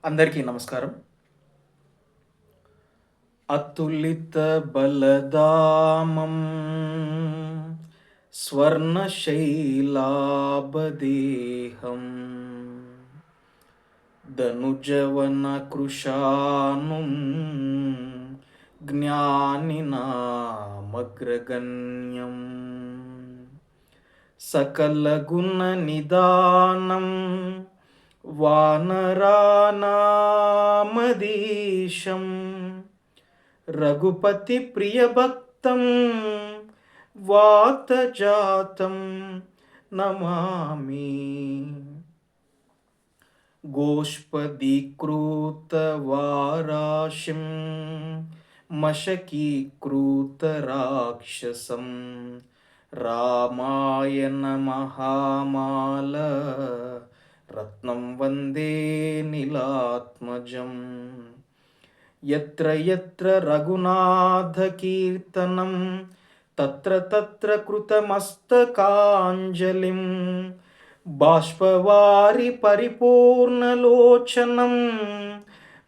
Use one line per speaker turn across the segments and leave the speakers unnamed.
అందరికీ నమస్కారం. అతులిత బలదామం స్వర్ణశైలాభదేహం ధనుజవన కృశానుం జ్ఞానినామగ్రగణ్యం సకలగుణ నిదానం వానరానామదీశం రఘుపతి ప్రియభక్తం వాతజాతం నమామి. గోష్పదీకృతవారాశిం మశకీకృతరాక్షసం రామాయణ మహామాల రత్నం వందే నీలాత్మజం. యత్ర యత్ర రఘునాథకీర్తనం తత్ర తత్ర కృతమస్తకాంజలిం బాష్పవారి పరిపూర్ణలోచనం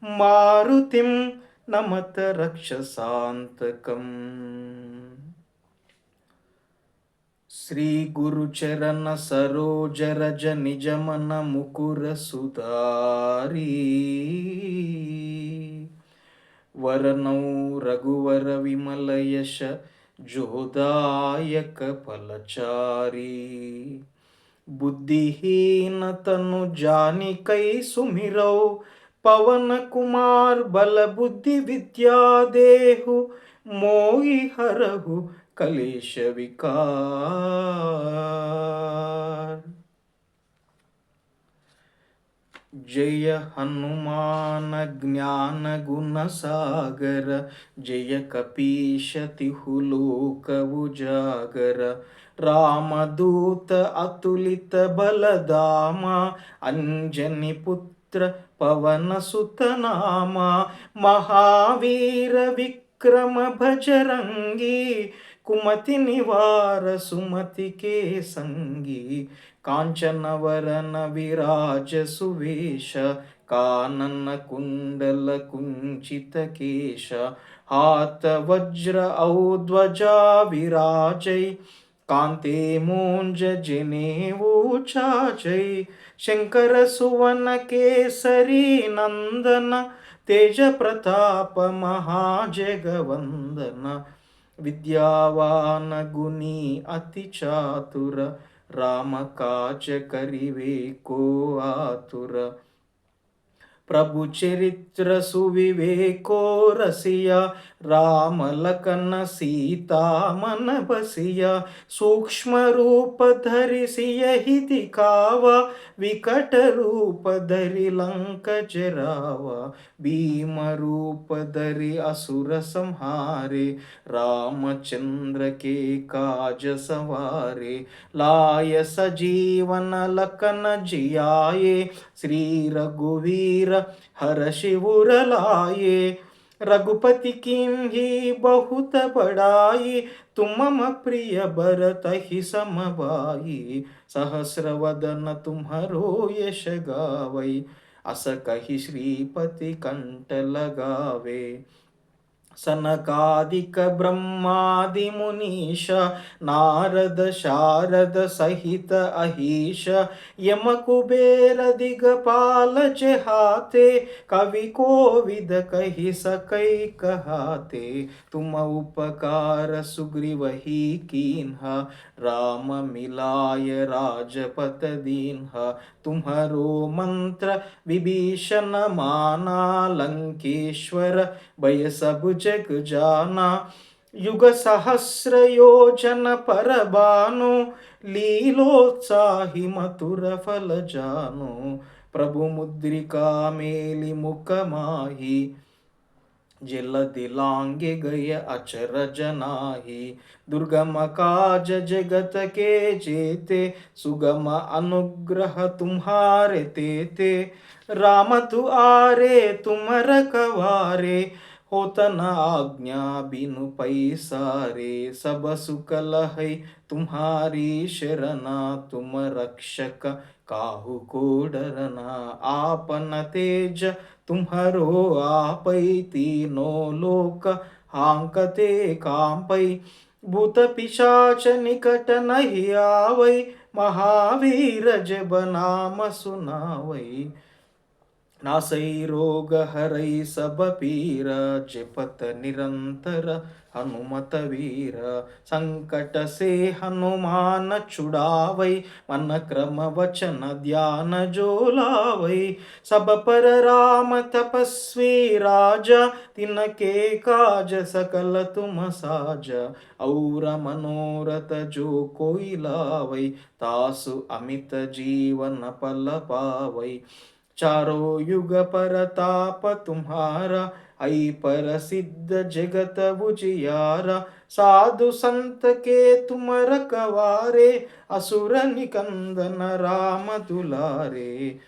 మారుతిం నమత రక్షసాంతకం. శ్రీ గురుచరణ సరోజ రజ నిజమన ముకుర సుధారీ వరనౌ రఘువర విమల యశ జోదాయక ఫలచారీ బుద్ధిహీనతను జానికై సుమిరౌ పవన కుమార్ బల బుద్ధి విద్యా దేహు మోయి హరహు కలేశ వికార్. జయ హనుమాన జ్ఞాన గుణ సాగర జయ కపీశ తిహులోక ఉజాగర రామదూత అతులిత బలదామ అంజని పుత్ర పవన సుతనామ మహావీర విక్రమ భజరంగి కుమతి నివార సుమతి కే సంగి కాంచనవరన విరాజ సువేశ కానన కుండల కుంచిత కేశ హాత వజ్ర ఔధ్వజా విరాజై కాంతే మూంజ జనేవూ చాచై శంకర సువన కేసరి నందన తేజ ప్రతాప మహాజగవందన విద్యావాన గుణీ అతి చాతుర రామ కాచ కరివే కో ఆతుర ప్రభు చరిత్ర సువివేకో రసియా రామ లకన సీతా మన బసియా సూక్ష్మ రూప ధరి సియహి దిఖావా వికట రూప ధరి లంక జరావా భీమ రూప ధరి అసుర సంహారే రామచంద్ర के काज सवारे लाय सजीवन लखन जियाए श्री रघुवीर हर शिवर लाए रघुपति किन्ही बहुत बड़ाई तुम मम प्रिय भरत ही समभाई सहस्र वदन तुम्हारो यश गावै अस कहि श्रीपति कंठ लगावे सनकादिक ब्रह्मादि मुनीश नारद शारद सहित अहीश यम कुबेर दिगपाल चहाते कवि कोविद कहि सकै कहाते तुम उपकार सुग्रीवहि कीन्हा राम मिलाय राजपत दीन्हा तुम्हारो मंत्र विभीषण माना लंकेश्वर भय सब जग जाना युग सहस्र योजन पर बानु लीलोत्साहि मथुर फल जानु प्रभु मुद्रिका मेलि मुख माही जलधि लांगे गय अचरज नाही दुर्गम काज जगत के जेते सुगम अनुग्रह तुम्हारे तेते राम दुआरे तुम रखवारे होता न आज्ञा बिनु पैसारे सब सुख लहै तुम्हारी शरणा तुम रक्षक काहू को डरना। आपन तेज तुम्हरो आपै, तीनों लोक हांकते कांपै। भूत पिशाच निकट नहीं आवै, महावीर जब नाम सुनावै। नासै रोग हरै सब पीर, जपत निरंतर हनुमत वीर। संकट से हनुमान छुड़ावै, मन क्रम वचन ध्यान जो लावै। सब पर राम तपस्वी राजा, तिनके काज सकल तुम साजा। और मनोरथ जो कोई लावै, तासु अमित जीवन पल पावै। चारों युग परताप तुम्हारा, ऐ पर सिद्ध जगत उजियारा। साधु संत के तुम रखवारे, असुर निकंदन राम दुलारे।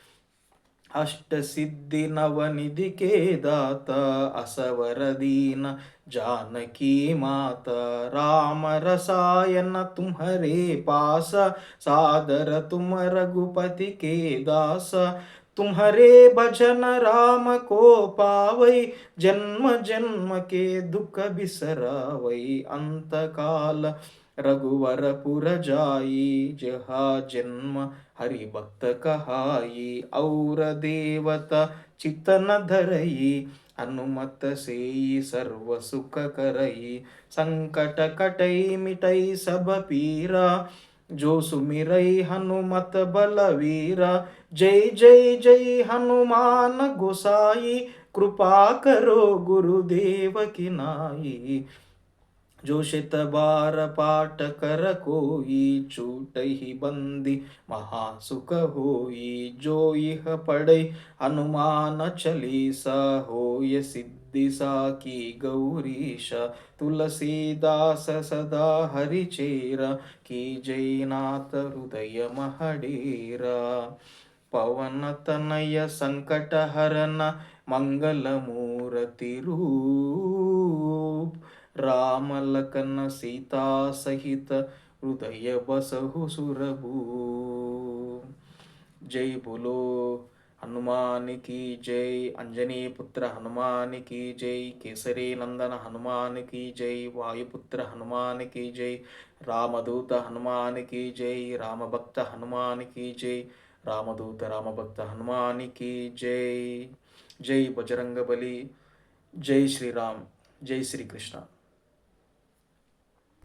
अष्ट सिद्धि नवनिधि के दाता, असवर दीन जानकी माता। राम रसायन तुम्हारे पास, सादर तुम रघुपति के दास। तुम्हारे भजन राम को पावै, जन्म जन्म के दुख बिसरावै। अंत काल रघुवर पुर जाई, जहा जन्म हरि भक्त कहाई। और देवता चित्त न धरई, हनुमत से सर्व सुख करई। संकट कटई मिटई सब पीरा, जो सुमिरई हनुमत बलवीरा। जय जय जय हनुमान गोसाई, कृपा करो गुरुदेव की नाई। जो शित बार पाठ कर कोई, छूटहि बंदी महासुख होई। जो यह पढ़े हनुमान चालीसा, होय सिद्धि साकी गौरीशा। तुलसीदास सदा हरिचेरा, की जय नाथ हृदय महडेरा। पवन तनय संकट हरन, मंगल मूर्ति रूप। राम लखन सीता सहित, हृदय बसहु सुरभूप। जय बोलो हनुमान की जय। अंजनी पुत्र हनुमान की जय। केसरी नंदन हनुमान की जय। वायुपुत्र हनुमान की जय। रामदूत हनुमान की जय। राम भक्त हनुमान की जय। रामदूत राम भक्त हनुमान की जय। जय बजरंग बली। जय श्री राम। जय श्री कृष्ण।